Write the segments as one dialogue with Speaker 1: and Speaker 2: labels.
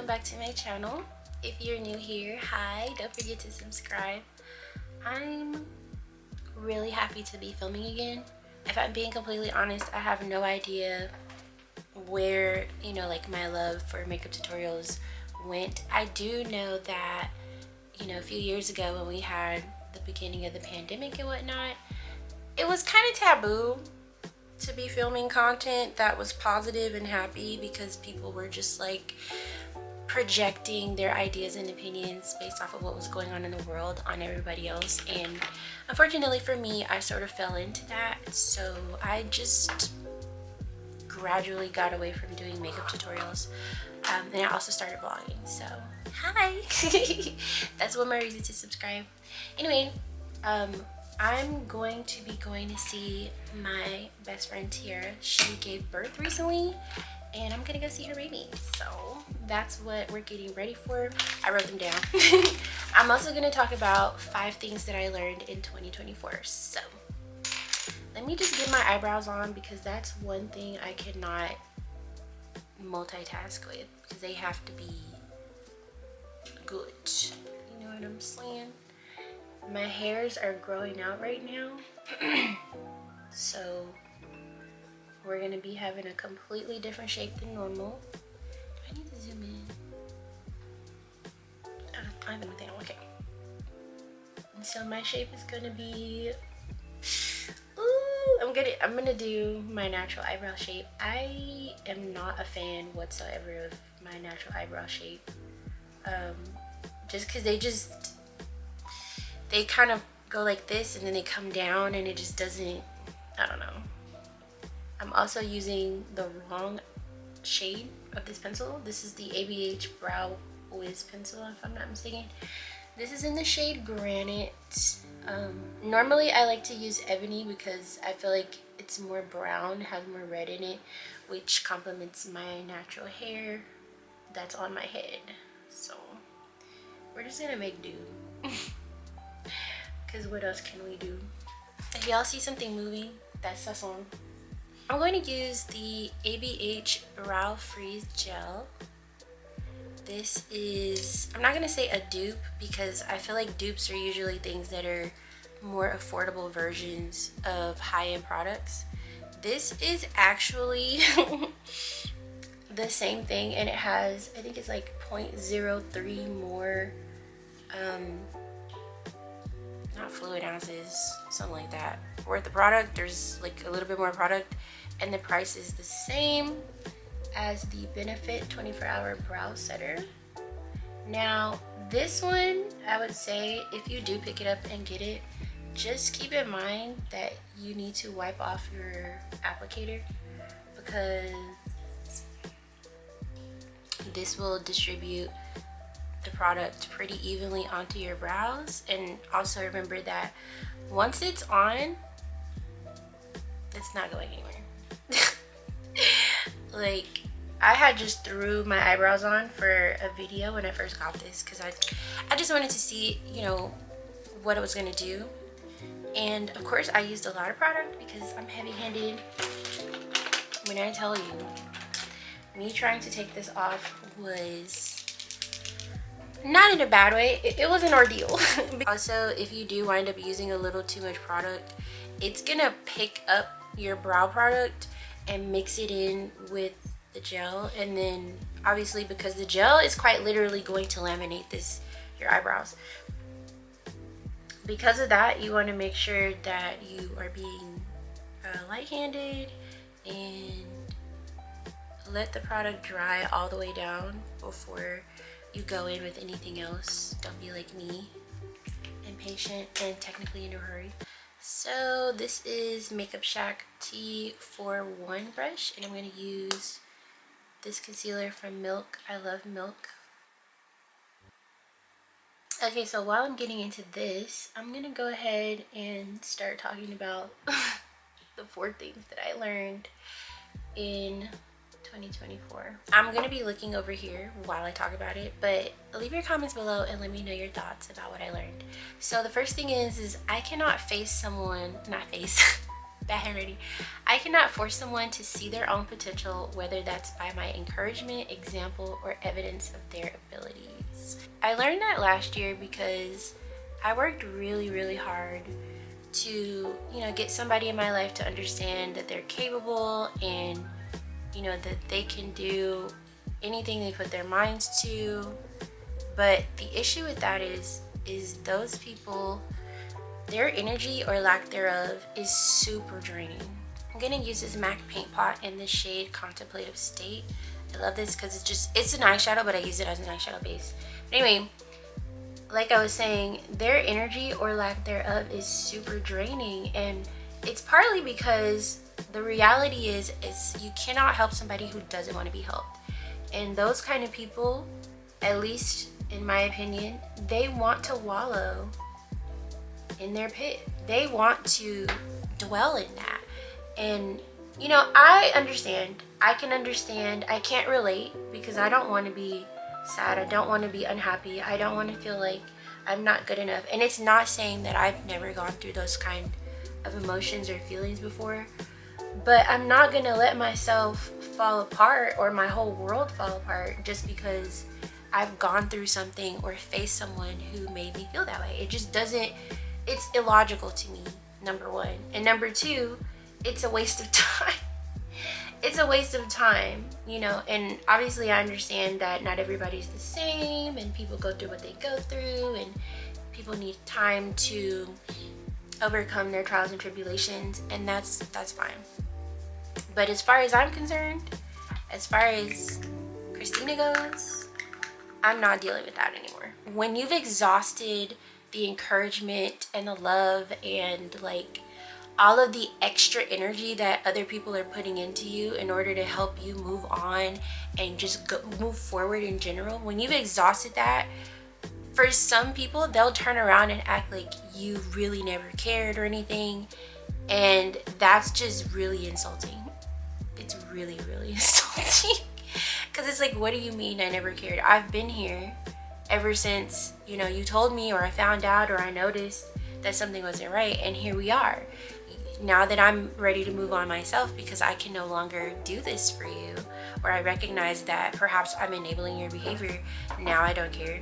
Speaker 1: welcome back to my channel. If you're new here, hi, don't forget to subscribe. I'm really happy to be filming again. If I'm being completely honest, I have no idea where, like my love for makeup tutorials went. I do know that, a few years ago when we had the beginning of the pandemic and whatnot, it was kind of taboo to be filming content that was positive and happy because people were just like projecting their ideas and opinions based off of what was going on in the world on everybody else. And unfortunately for me, I sort of fell into that, so I just gradually got away from doing makeup tutorials, and I also started vlogging. So hi. That's one more reason to subscribe. Anyway, I'm going to be going to see my best friend Tiara. She gave birth recently and I'm gonna go see her baby. So that's what we're getting ready for. I wrote them down. I'm also gonna talk about 5 things that I learned in 2024. So let me just get my eyebrows on because that's one thing I cannot multitask with because they have to be good. You know what I'm saying? My hairs are growing out right now, so we're gonna be having a completely different shape than normal. Do I need to zoom in? I don't think I'm okay. And so my shape is gonna be, ooh, I'm gonna do my natural eyebrow shape. I am not a fan whatsoever of my natural eyebrow shape, just because they kind of go like this and then they come down and it just doesn't, I don't know. I'm also using the wrong shade of this pencil. This is the ABH Brow Wiz pencil, if I'm not mistaken. This is in the shade Granite. Normally I like to use Ebony because I feel like it's more brown, has more red in it, which complements my natural hair that's on my head. So we're just gonna make do. Because what else can we do? If y'all see something moving, that's the song. I'm going to use the ABH Brow Freeze Gel. This is, I'm not going to say a dupe because I feel like dupes are usually things that are more affordable versions of high-end products. This is actually the same thing, and it has, I think it's like 0.03 more not fluid ounces, something like that, worth the product. There's like a little bit more product and the price is the same as the Benefit 24-hour brow setter. Now this one, I would say if you do pick it up and get it, just keep in mind that you need to wipe off your applicator because this will distribute the product pretty evenly onto your brows. And also remember that once it's on, it's not going anywhere. Like I had just threw my eyebrows on for a video when I first got this because I just wanted to see, what it was gonna do. And of course I used a lot of product because I'm heavy-handed. When I tell you, me trying to take this off was not in a bad way, it was an ordeal. Also, if you do wind up using a little too much product, it's gonna pick up your brow product and mix it in with the gel, and then obviously because the gel is quite literally going to laminate your eyebrows. Because of that, you want to make sure that you are being light-handed and let the product dry all the way down before you go in with anything else. Don't be like me, impatient and technically in a hurry. So this is Makeup Shack T41 brush, and I'm going to use this concealer from Milk. I love Milk. Okay, so while I'm getting into this, I'm going to go ahead and start talking about the 4 things that I learned in 2024. I'm gonna be looking over here while I talk about it, but leave your comments below and let me know your thoughts about what I learned. So the first thing is I cannot face someone, not face, bad handwriting. I cannot force someone to see their own potential, whether that's by my encouragement, example, or evidence of their abilities. I learned that last year because I worked really hard to, you know, get somebody in my life to understand that they're capable and, you know, that they can do anything they put their minds to. But the issue with that is those people, their energy or lack thereof is super draining. I'm gonna use this MAC paint pot in the shade Contemplative State. I love this because it's an eyeshadow, but I use it as an eyeshadow base. But anyway, like I was saying, their energy or lack thereof is super draining, and it's partly because the reality is you cannot help somebody who doesn't want to be helped. And those kind of people, at least in my opinion, they want to wallow in their pit. They want to dwell in that. And you know, I understand. I can understand. I can't relate because I don't want to be sad. I don't want to be unhappy. I don't want to feel like I'm not good enough. And it's not saying that I've never gone through those kind of emotions or feelings before, but I'm not gonna let myself fall apart or my whole world fall apart just because I've gone through something or faced someone who made me feel that way. It just doesn't, it's illogical to me, number one. And number two, it's a waste of time. It's a waste of time, you know. And obviously I understand that not everybody's the same and people go through what they go through and people need time to overcome their trials and tribulations, and that's fine. But as far as I'm concerned, as far as Xrizz'Tina goes, I'm not dealing with that anymore. When you've exhausted the encouragement and the love and like all of the extra energy that other people are putting into you in order to help you move on and just move forward in general, when you've exhausted that, for some people, they'll turn around and act like you really never cared or anything. And that's just really insulting. It's really insulting. Because it's like, what do you mean I never cared? I've been here ever since, you know, you told me or I found out or I noticed that something wasn't right. And here we are. Now that I'm ready to move on myself because I can no longer do this for you, or I recognize that perhaps I'm enabling your behavior, now I don't care.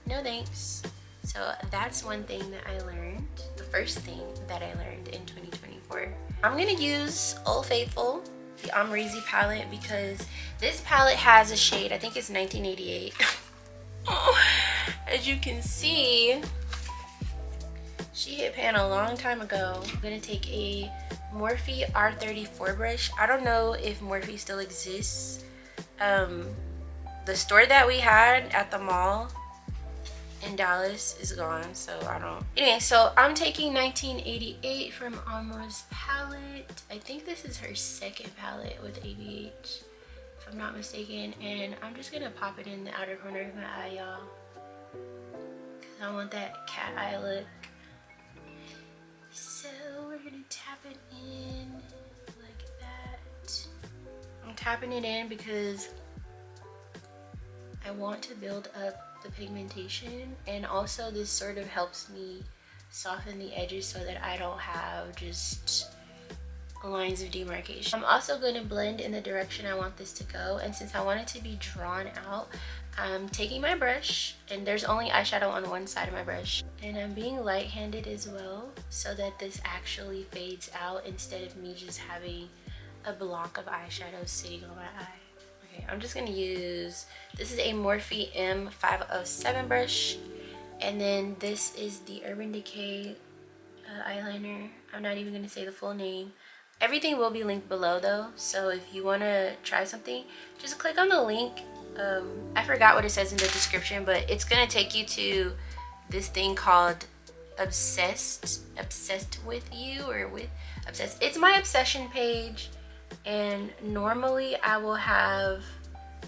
Speaker 1: No thanks. So that's one thing that I learned, the first thing that I learned in 2024. I'm gonna use Old Faithful, the Xrizz'Tina palette, because this palette has a shade, I think it's 1988. As you can see, she hit pan a long time ago. I'm gonna take a Morphe R34 brush. I don't know if Morphe still exists. The store that we had at the mall in Dallas is gone, so I don't. Anyway, so I'm taking 1988 from Amra's palette. I think this is her second palette with ABH, if I'm not mistaken. And I'm just gonna pop it in the outer corner of my eye, y'all, because I want that cat eye look. So we're gonna tap it in like that. I'm tapping it in because I want to build up the pigmentation, and also this sort of helps me soften the edges so that I don't have just lines of demarcation. I'm also going to blend in the direction I want this to go, and since I want it to be drawn out, I'm taking my brush, and there's only eyeshadow on one side of my brush, and I'm being light-handed as well so that this actually fades out instead of me just having a block of eyeshadow sitting on my eye. Okay, I'm just gonna use, this is a Morphe M507 brush, and then this is the Urban Decay eyeliner. I'm not even gonna say the full name. Everything will be linked below though, so if you wanna try something, just click on the link. I forgot what it says in the description, but it's gonna take you to this thing called Obsessed with You, or with Obsessed. It's my obsession page. And normally I will have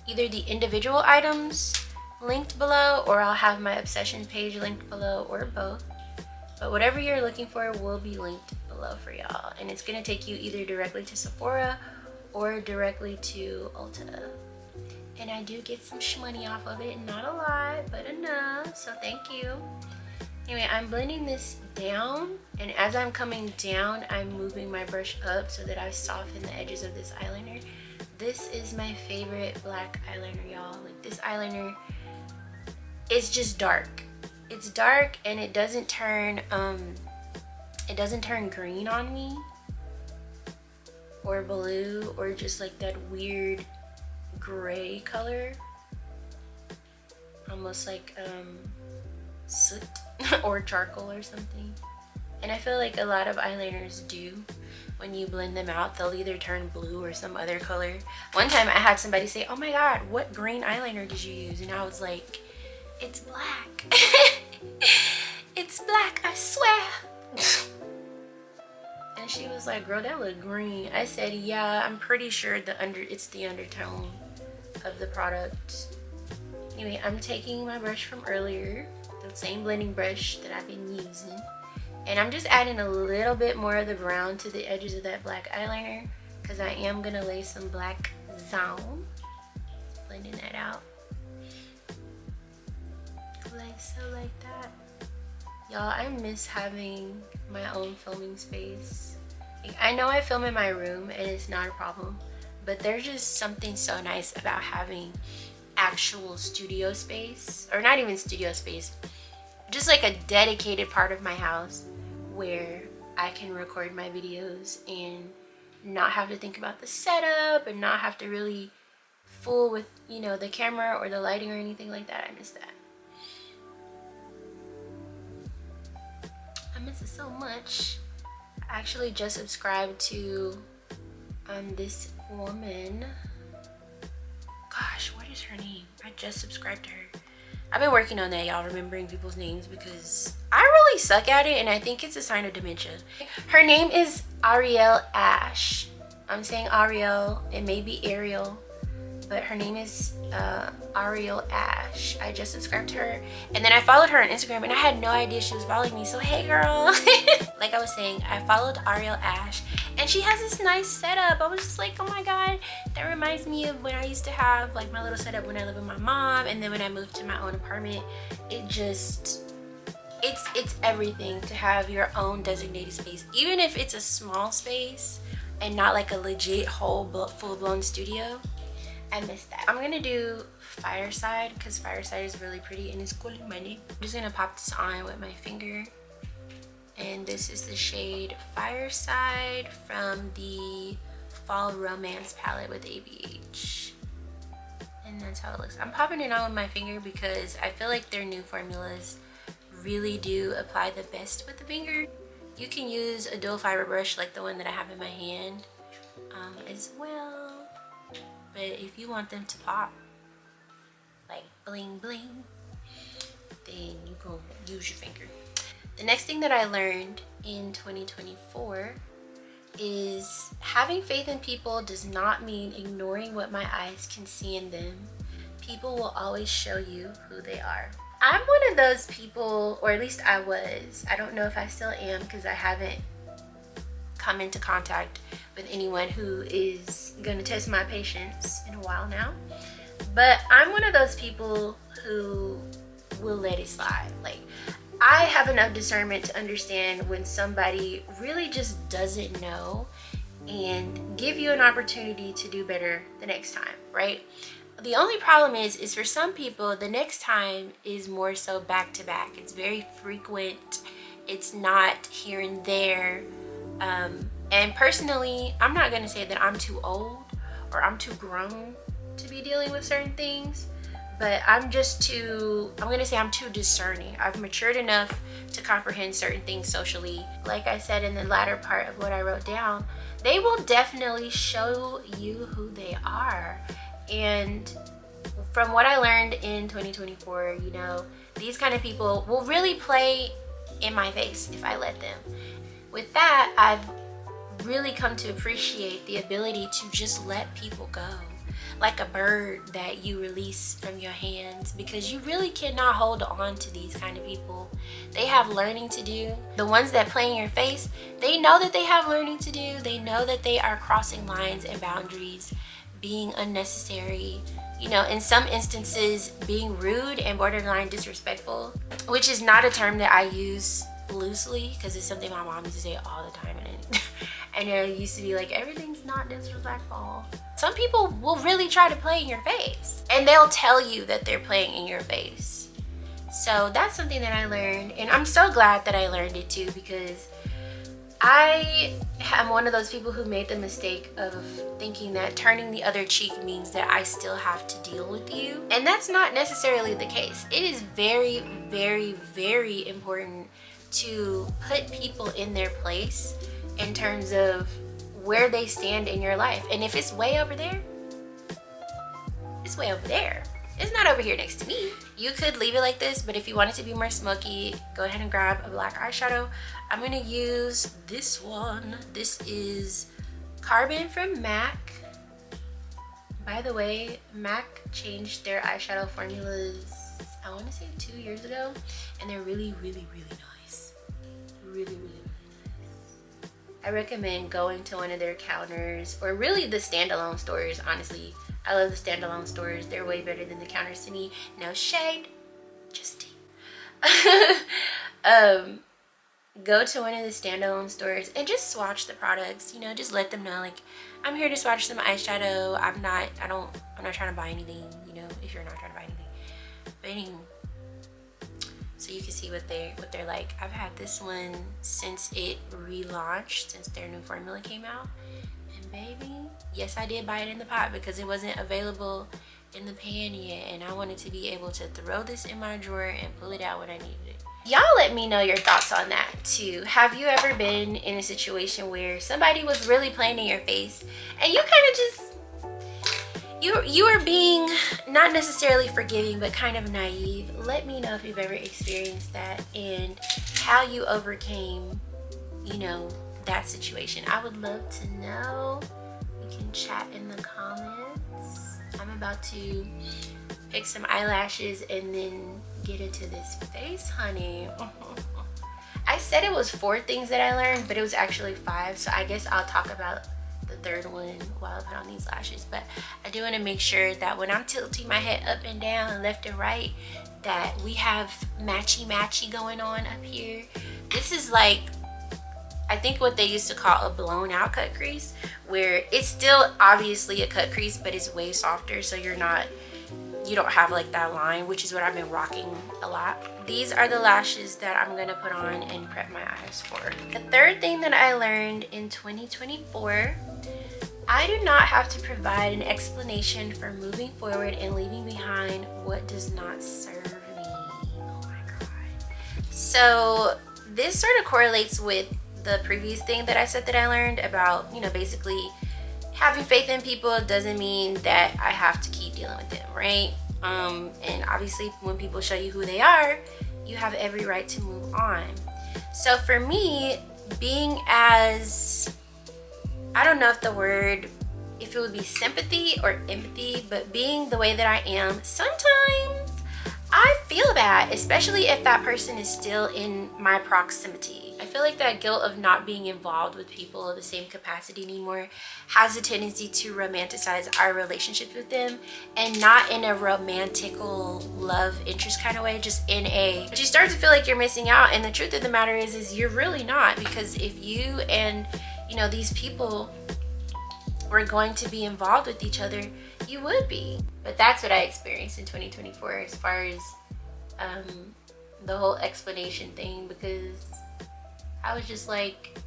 Speaker 1: either the individual items linked below, or I'll have my obsession page linked below, or both. But whatever you're looking for will be linked below for y'all. And it's gonna take you either directly to Sephora or directly to Ulta. And I do get some shmoney off of it. Not a lot, but enough. So thank you. Anyway, I'm blending this down, and as I'm coming down, I'm moving my brush up so that I soften the edges of this eyeliner. This is my favorite black eyeliner, y'all. Like, this eyeliner is just dark. It's dark, and it doesn't turn green on me, or blue, or just like that weird gray color, almost like soot or charcoal or something. And I feel like a lot of eyeliners do. When you blend them out, they'll either turn blue or some other color. One time I had somebody say, "Oh my god, what green eyeliner did you use?" And I was like, "It's black." "It's black, I swear." And she was like, "Girl, that look green." I said, "Yeah, I'm pretty sure it's the undertone of the product." Anyway, I'm taking my brush from earlier, the same blending brush that I've been using, and I'm just adding a little bit more of the brown to the edges of that black eyeliner because I am gonna lay some black zone. Blending that out like so, like that. Y'all, I miss having my own filming space. Like, I know I film in my room and it's not a problem, but there's just something so nice about having actual studio space, or not even studio space, just like a dedicated part of my house where I can record my videos and not have to think about the setup and not have to really fool with, you know, the camera or the lighting or anything like that. I miss that. I miss it so much. I actually just subscribed to this woman. Gosh, what is her name? I just subscribed to her. I've been working on that, y'all, remembering people's names, because I really suck at it and I think it's a sign of dementia. Her name is Ariel Ash. I'm saying Ariel, it may be Ariel, but her name is Ariel Ash. I just subscribed to her, and then I followed her on Instagram and I had no idea she was following me, so hey girl. Like I was saying, I followed Ariel Ash and she has this nice setup. I was just like, oh my god, that reminds me of when I used to have like my little setup when I lived with my mom, and then when I moved to my own apartment. It just, it's everything to have your own designated space, even if it's a small space and not like a legit whole full-blown studio. I miss that. I'm gonna do Fireside because Fireside is really pretty and it's calling my name. I'm just gonna pop this on with my finger, and this is the shade Fireside from the Fall Romance palette with ABH, and that's how it looks. I'm popping it on with my finger because I feel like their new formulas really do apply the best with the finger. You can use a dual fiber brush like the one that I have in my hand as well, but if you want them to pop like bling bling, then you go use your finger. The next thing that I learned in 2024 is having faith in people does not mean ignoring what my eyes can see in them. People will always show you who they are. I'm one of those people, or at least I was. I don't know if I still am because I haven't come into contact with anyone who is gonna test my patience in a while now. But I'm one of those people who will let it slide. Like, I have enough discernment to understand when somebody really just doesn't know and give you an opportunity to do better the next time, right? The only problem is for some people, the next time is more so back to back. It's very frequent. It's not here and there. And personally, I'm not gonna say that I'm too old or I'm too grown to be dealing with certain things, but I'm gonna say I'm too discerning. I've matured enough to comprehend certain things socially. Like I said in the latter part of what I wrote down, they will definitely show you who they are. And from what I learned in 2024, you know, these kind of people will really play in my face if I let them. With that, I've really come to appreciate the ability to just let people go, like a bird that you release from your hands, because you really cannot hold on to these kind of people. They have learning to do. The ones that play in your face, they know that they have learning to do. They know that they are crossing lines and boundaries being unnecessary, you know, in some instances being rude and borderline disrespectful, which is not a term that I use loosely because it's something my mom used to say all the time, and it used to be like, everything's not disrespectful. Some people will really try to play in your face, and they'll tell you that they're playing in your face. So that's something that I learned, and I'm so glad that I learned it too, because I am one of those people who made the mistake of thinking that turning the other cheek means that I still have to deal with you. And that's not necessarily the case. It is very, very, very important to put people in their place in terms of where they stand in your life. And if it's way over there, it's way over there. It's not over here next to me. You could leave it like this, but if you want it to be more smoky, go ahead and grab a black eyeshadow. I'm gonna use this one. This is Carbon from MAC. By the way, MAC changed their eyeshadow formulas, I want to say 2 years ago, and they're really, really, really nice. Really, really, really nice. I recommend going to one of their counters, or really the standalone stores, honestly. I love the standalone stores. They're way better than the counters to me. No shade, just tea. Go to one of the standalone stores and just swatch the products. You know, just let them know, like, I'm here to swatch some eyeshadow. I'm not trying to buy anything, you know, if you're not trying to buy anything. But anyway, so you can see what they're like. I've had this one since it relaunched, since their new formula came out. And baby, yes, I did buy it in the pot because it wasn't available in the pan yet, and I wanted to be able to throw this in my drawer and pull it out when I needed it. Y'all let me know your thoughts on that too. Have you ever been in a situation where somebody was really playing in your face and you kind of just, you are being not necessarily forgiving but kind of naive? Let me know if you've ever experienced that and how you overcame, you know, that situation. I would love to know. We can chat in the comments. I'm about to pick some eyelashes and then get into this face, honey. I said it was 4 things that I learned, but it was actually 5, so I guess I'll talk about the 3rd one while I put on these lashes. But I do want to make sure that when I'm tilting my head up and down and left and right, that we have matchy going on up here. This is like, I think what they used to call a blown out cut crease, where it's still obviously a cut crease, but it's way softer, so you don't have like that line, which is what I've been rocking a lot. These are the lashes that I'm gonna put on and prep my eyes for. The 3rd thing that I learned in 2024, I do not have to provide an explanation for moving forward and leaving behind what does not serve me. Oh my God. So this sort of correlates with the previous thing that I said that I learned about, you know, basically having faith in people doesn't mean that I have to keep dealing with them, right? And obviously when people show you who they are, you have every right to move on. So for me, being as, I don't know if it would be sympathy or empathy, but being the way that I am, sometimes I feel bad, especially if that person is still in my proximity. I feel like that guilt of not being involved with people of the same capacity anymore has a tendency to romanticize our relationships with them, and not in a romantical love interest kind of way, just in a, but you start to feel like you're missing out. And the truth of the matter is you're really not, because if you and, you know, these people were going to be involved with each other, you would be. But that's what I experienced in 2024 as far as the whole explanation thing, because I was just like,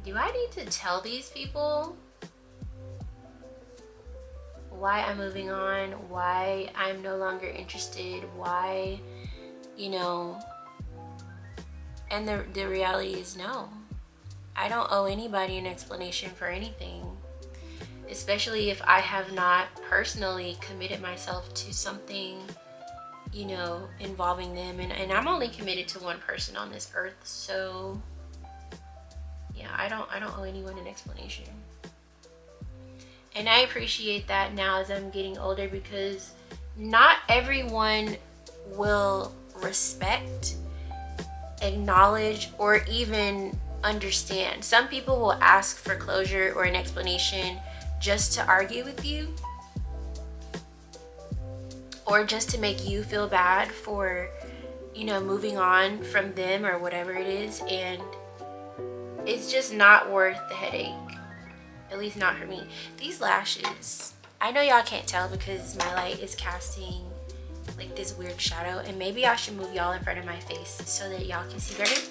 Speaker 1: do I need to tell these people why I'm moving on, why I'm no longer interested, why, you know? And the reality is no. I don't owe anybody an explanation for anything, especially if I have not personally committed myself to something, you know, involving them. And I'm only committed to one person on this earth, so yeah, I don't owe anyone an explanation. And I appreciate that now as I'm getting older, because not everyone will respect, acknowledge, or even understand. Some people will ask for closure or an explanation just to argue with you, or just to make you feel bad for, you know, moving on from them or whatever it is. And it's just not worth the headache, at least not for me. These lashes, I know y'all can't tell because my light is casting like this weird shadow, and maybe I should move y'all in front of my face so that y'all can see better.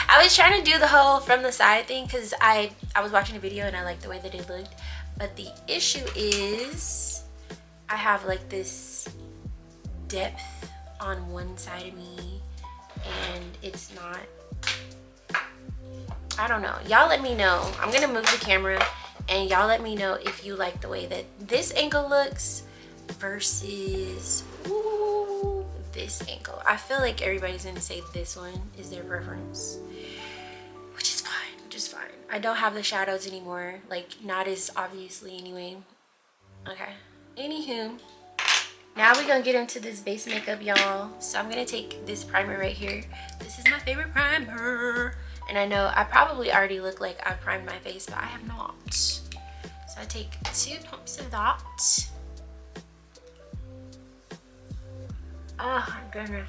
Speaker 1: I was trying to do the whole from the side thing because I was watching a video and I liked the way that it looked, but the issue is I have like this depth on one side of me and it's not, I don't know. Y'all let me know. I'm gonna move the camera and y'all let me know if you like the way that this angle looks versus this angle. I feel like everybody's gonna say this one is their preference, which is fine. I don't have the shadows anymore, like not as obviously anyway. Okay, anywho, now we're gonna get into this base makeup, y'all. So I'm gonna take this primer right here. This is my favorite primer, and I know I probably already look like I primed my face, but I have not. So I take 2 pumps of that. Oh my goodness.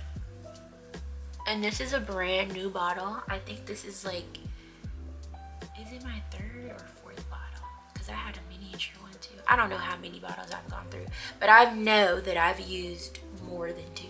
Speaker 1: And this is a brand new bottle. I think this is like, is it my 3rd or 4th bottle? Because I had a miniature one too. I don't know how many bottles I've gone through, but I know that I've used more than 2.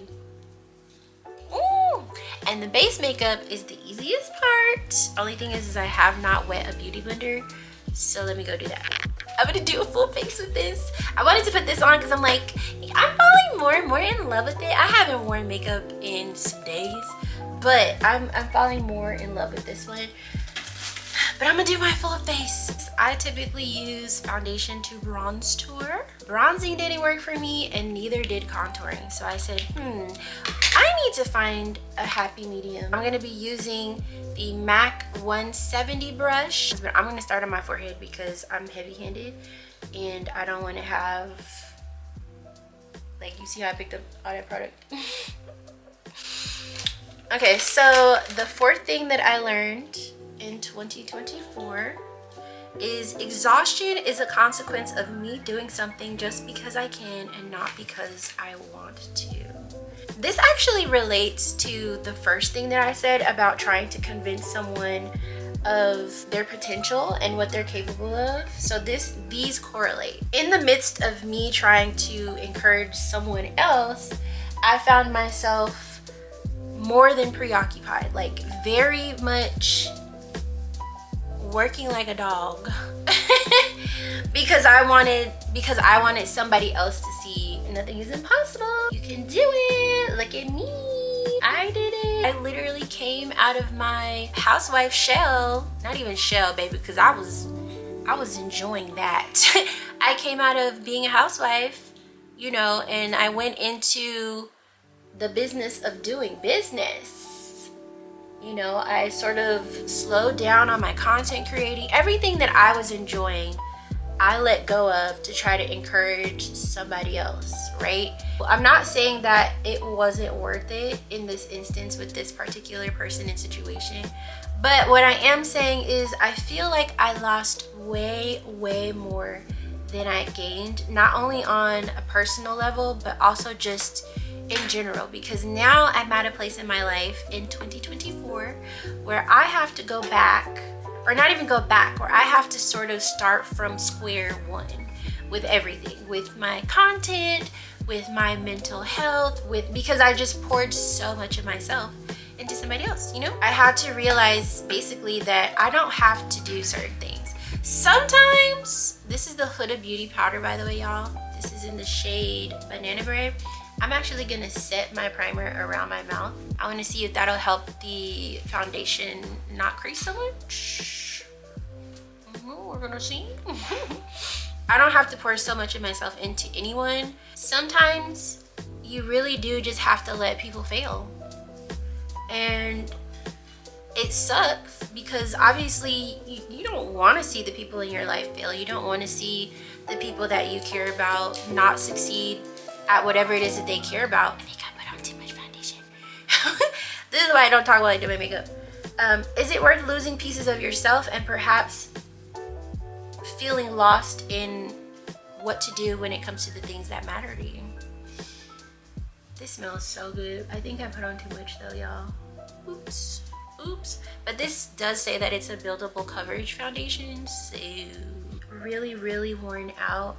Speaker 1: Ooh. And the base makeup is the easiest part. Only thing is I have not wet a beauty blender. So let me go do that. I'm gonna do a full face with this. I wanted to put this on because I'm like, I'm falling more and more in love with it. I haven't worn makeup in some days, but I'm falling more in love with this one. But I'm gonna do my full face. I typically use foundation to bronze tour. Bronzing didn't work for me and neither did contouring. So I said, I need to find a happy medium. I'm gonna be using the MAC 170 brush. But I'm gonna start on my forehead because I'm heavy-handed and I don't wanna have, like, you see how I picked up all that product? Okay, so the 4th thing that I learned in 2024 is exhaustion is a consequence of me doing something just because I can and not because I want to. This actually relates to the first thing that I said about trying to convince someone of their potential and what they're capable of. So these correlate. In the midst of me trying to encourage someone else, I found myself more than preoccupied, like very much working like a dog because I wanted somebody else to see nothing is impossible. You can do it. Look at me. I did it. I literally came out of my housewife shell. Not even shell, baby, because I was enjoying that. I came out of being a housewife, you know, and I went into the business of doing business. You know, I sort of slowed down on my content creating. Everything that I was enjoying, I let go of to try to encourage somebody else, right? I'm not saying that it wasn't worth it in this instance with this particular person and situation, but what I am saying is I feel like I lost way more than I gained, not only on a personal level, but also just in general, because now I'm at a place in my life in 2024 where I have to go back, or not even go back, where I have to sort of start from square one with everything, with my content, with my mental health, because I just poured so much of myself into somebody else, you know? I had to realize basically that I don't have to do certain things. Sometimes, this is the Huda Beauty powder, by the way, y'all. This is in the shade Banana Bread. I'm actually gonna set my primer around my mouth. I wanna see if that'll help the foundation not crease so much. We're gonna see. I don't have to pour so much of myself into anyone. Sometimes you really do just have to let people fail. And it sucks because obviously you don't wanna see the people in your life fail. You don't wanna see the people that you care about not succeed at whatever it is that they care about. I think I put on too much foundation. This is why I don't talk while I do my makeup. Is it worth losing pieces of yourself and perhaps feeling lost in what to do when it comes to the things that matter to you. This smells so good. I think I put on too much though, y'all. Oops. But this does say that it's a buildable coverage foundation, so really worn out,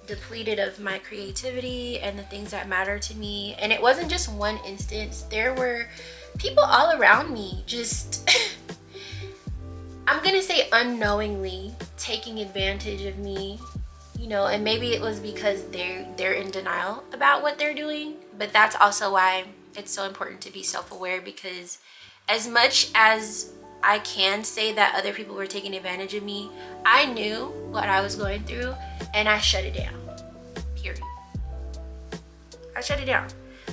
Speaker 1: depleted of my creativity and the things that matter to me. And it wasn't just one instance. There were people all around me just I'm gonna say unknowingly taking advantage of me, you know. And maybe it was because they're in denial about what they're doing, but that's also why it's so important to be self-aware, because as much as I can say that other people were taking advantage of me, I knew what I was going through and I shut it down, period. I shut it down.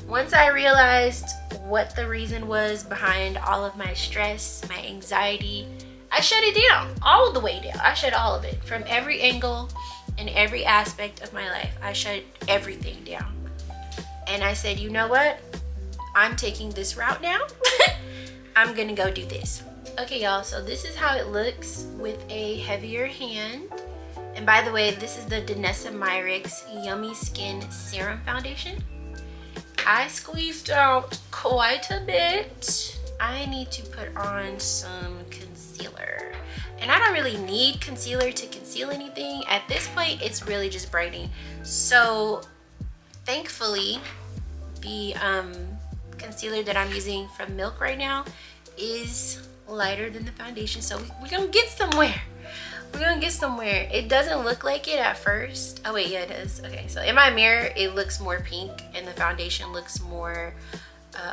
Speaker 1: Once I realized what the reason was behind all of my stress, my anxiety, I shut it down, all the way down. I shut all of it from every angle and every aspect of my life. I shut everything down. And I said, you know what? I'm taking this route now. I'm gonna go do this. Okay, y'all, so this is how it looks with a heavier hand. And by the way, this is the Danessa Myricks Yummy Skin Serum Foundation. I squeezed out quite a bit. I need to put on some concealer. And I don't really need concealer to conceal anything. At this point, it's really just brightening. So thankfully, the concealer that I'm using from Milk right now is lighter than the foundation, so we're gonna get somewhere. We're gonna get somewhere. It doesn't look like it at first. Oh wait, yeah, it does. Okay, so in my mirror it looks more pink and the foundation looks more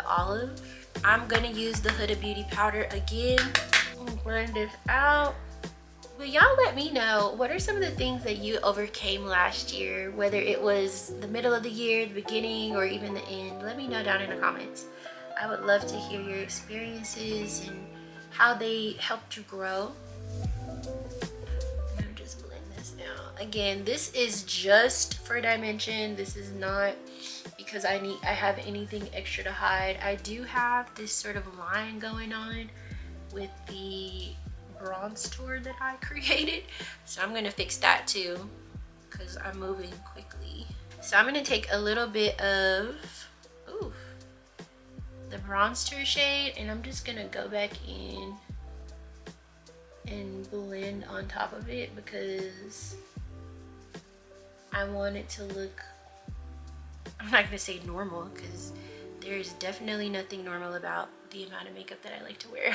Speaker 1: olive. I'm gonna use the Huda Beauty powder again. Blend this out. But y'all let me know, what are some of the things that you overcame last year, whether it was the middle of the year, the beginning, or even the end? Let me know down in the comments. I would love to hear your experiences and how they helped you grow. I'm just blend this out. Again, this is just for dimension. This is not because I have anything extra to hide. I do have this sort of line going on with the bronze tour that I created, so I'm gonna fix that too because I'm moving quickly. So I'm gonna take a little bit of the bronze tour shade, and I'm just gonna go back in and blend on top of it because I want it to look, I'm not gonna say normal because there's definitely nothing normal about the amount of makeup that I like to wear.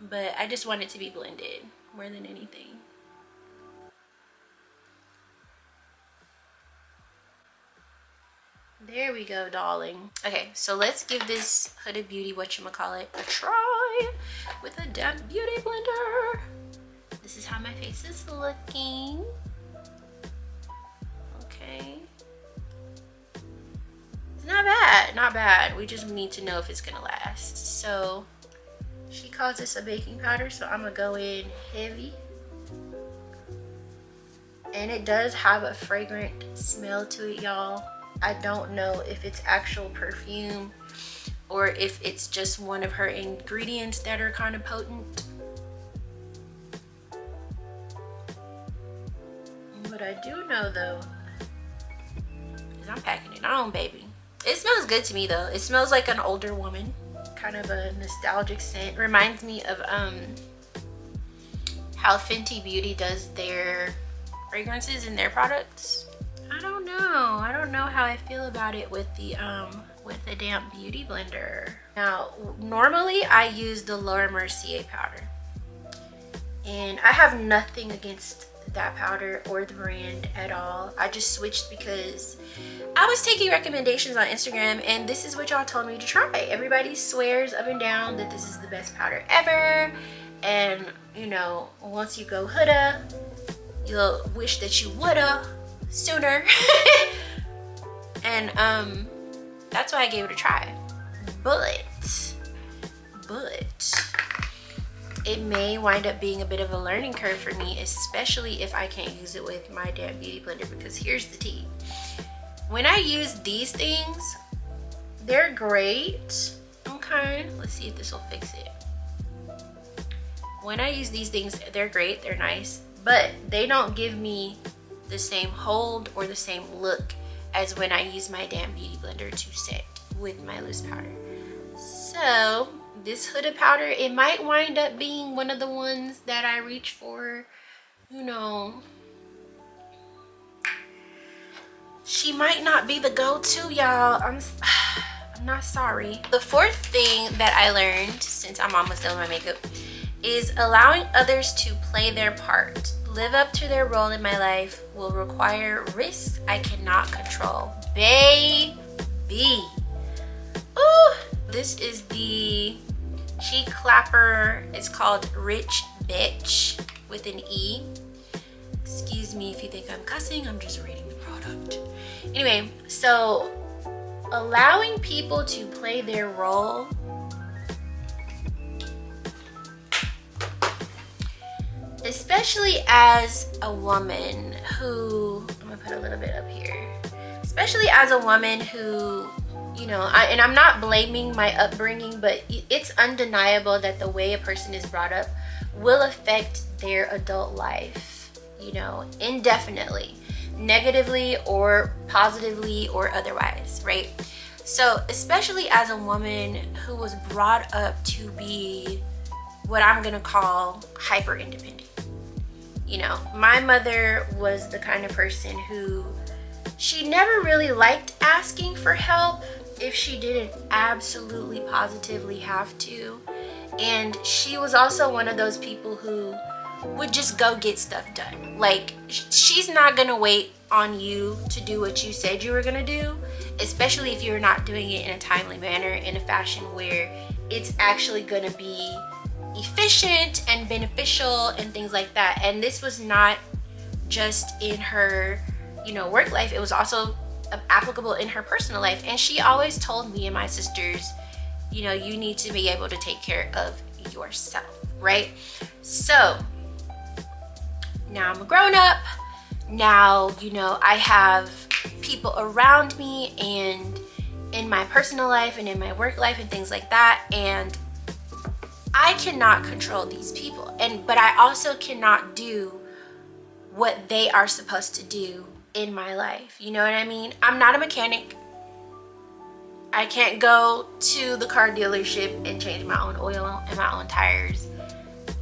Speaker 1: But I just want it to be blended more than anything. There we go, darling. Okay, so let's give this Huda Beauty whatchamacallit a try with a damp beauty blender. This is how my face is looking. Okay. It's not bad, not bad. We just need to know if it's gonna last. So she calls this a baking powder, so I'm gonna go in heavy. And it does have a fragrant smell to it, y'all. I don't know if it's actual perfume or if it's just one of her ingredients that are kind of potent. What I do know though is I'm packing it on, baby. It smells good to me though. It smells like an older woman. Kind of a nostalgic scent. Reminds me of how Fenty Beauty does their fragrances in their products. I don't know how I feel about it with the damp beauty blender. Now normally I use the Laura Mercier powder, and I have nothing against that powder or the brand at all. I just switched because I was taking recommendations on Instagram and this is what y'all told me to try. Everybody swears up and down that this is the best powder ever, and you know, once you go Huda, you'll wish that you woulda sooner. And that's why I gave it a try. But it may wind up being a bit of a learning curve for me, especially if I can't use it with my damn beauty blender, because here's the tea. When I use these things, they're great. Okay, let's see if this will fix it. when I use these things, they're great, they're nice, but they don't give me the same hold or the same look as when I use my damn beauty blender to set with my loose powder. So this Huda powder, it might wind up being one of the ones that I reach for. You know, she might not be the go-to, y'all. I'm not sorry. The fourth thing that I learned, since I'm almost done with my makeup, is allowing others to play their part. Live up to their role in my life will require risks I cannot control. Baby. Ooh, this is the cheek clapper. It's called Rich Bitch with an E. Excuse me if you think I'm cussing, I'm just reading the product. Anyway, so allowing people to play their role, especially as a woman who, I'm gonna put a little bit up here, especially as a woman who, you know, and I'm not blaming my upbringing, but it's undeniable that the way a person is brought up will affect their adult life, you know, indefinitely, negatively or positively or otherwise, right? So especially as a woman who was brought up to be what I'm gonna call hyper independent. You know, my mother was the kind of person who, she never really liked asking for help if she didn't absolutely positively have to. And she was also one of those people who would just go get stuff done. Like, she's not gonna wait on you to do what you said you were gonna do, especially if you're not doing it in a timely manner, in a fashion where it's actually gonna be efficient and beneficial and things like that. And this was not just in her, you know, work life, it was also applicable in her personal life. And she always told me and my sisters, you know, you need to be able to take care of yourself, right? So now I'm a grown up. Now, you know, I have people around me and in my personal life and in my work life and things like that. And I cannot control these people. But I also cannot do what they are supposed to do in my life. You know what I mean? I'm not a mechanic. I can't go to the car dealership and change my own oil and my own tires.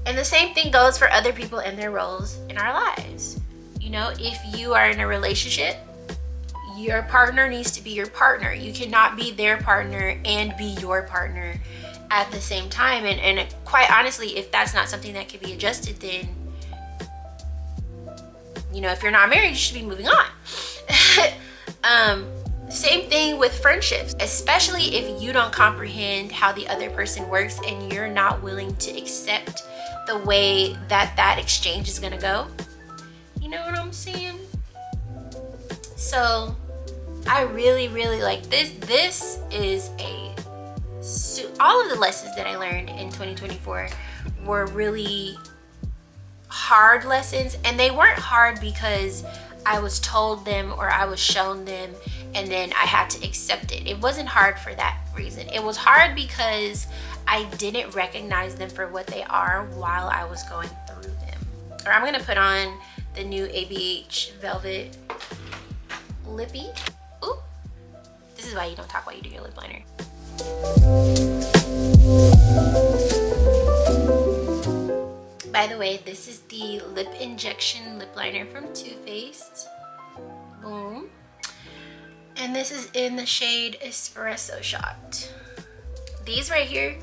Speaker 1: And the same thing goes for other people and their roles in our lives. You know, if you are in a relationship, your partner needs to be your partner. You cannot be their partner and be your partner at the same time. And quite honestly, if that's not something that can be adjusted, then, you know, if you're not married, you should be moving on. Same thing with friendships, especially if you don't comprehend how the other person works and you're not willing to accept the way that that exchange is gonna go. You know what I'm saying? So I really like this. This is all of the lessons that I learned in 2024 were really hard lessons, and they weren't hard because I was told them or I was shown them and then I had to accept it. It wasn't hard for that reason. It was hard because I didn't recognize them for what they are while I was going through them. Or I'm gonna put on the new ABH Velvet Lippy. Ooh, this is why you don't talk while you do your lip liner. By the way, this is the lip injection lip liner from Too Faced. Boom. And this is in the shade Espresso Shot. These right here,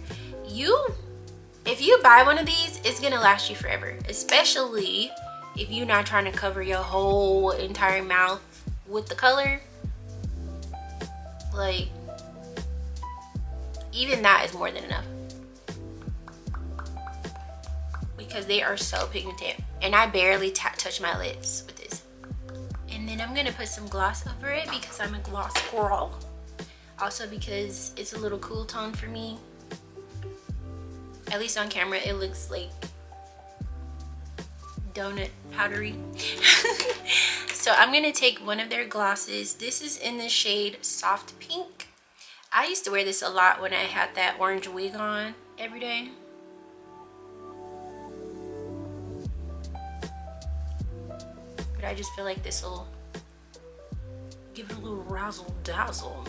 Speaker 1: if you buy one of these, it's gonna last you forever, especially if you're not trying to cover your whole entire mouth with the color. Like, even that is more than enough, because they are so pigmented, and I barely touch my lips with this. And then I'm gonna put some gloss over it because I'm a gloss girl. Also because it's a little cool tone for me. At least on camera it looks like donut powdery. So I'm gonna take one of their glosses. This is in the shade Soft Pink. I used to wear this a lot when I had that orange wig on every day. I just feel like this will give it a little razzle dazzle.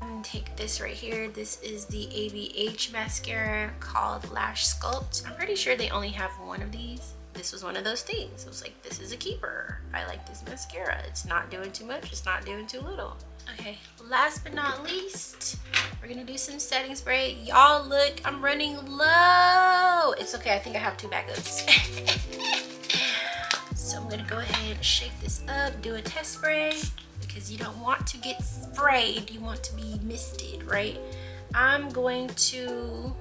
Speaker 1: I'm gonna take this right here. This is the ABH mascara called Lash Sculpt. I'm pretty sure they only have one of these. This was one of those things. It was like, this is a keeper. I like this mascara. It's not doing too much, it's not doing too little. Okay, last but not least, we're gonna do some setting spray. Y'all look, I'm running low. It's okay, I think I have 2 backups. So I'm gonna go ahead and shake this up, do a test spray, because you don't want to get sprayed, you want to be misted, right? I'm going to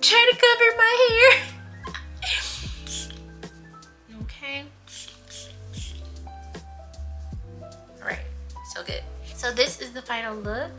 Speaker 1: try to cover my hair. Okay. All right, so good. So this is the final look.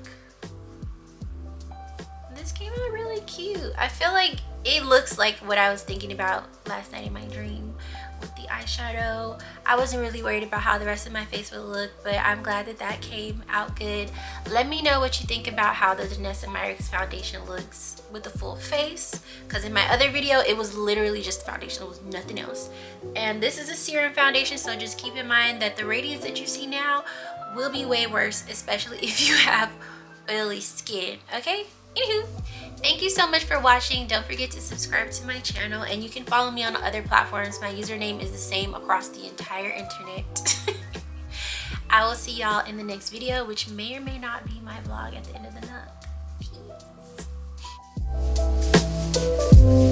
Speaker 1: This came out really cute. I feel like it looks like what I was thinking about last night in my dream with the eyeshadow. I wasn't really worried about how the rest of my face would look, but I'm glad that that came out good. Let me know what you think about how the Danessa Myricks foundation looks with the full face, because in my other video it was literally just foundation, it was nothing else. And this is a serum foundation, so just keep in mind that the radiance that you see now will be way worse, especially if you have oily skin. Okay, anywho, thank you so much for watching. Don't forget to subscribe to my channel, and you can follow me on other platforms. My username is the same across the entire internet. I will see y'all in the next video, which may or may not be my vlog at the end of the month. Peace.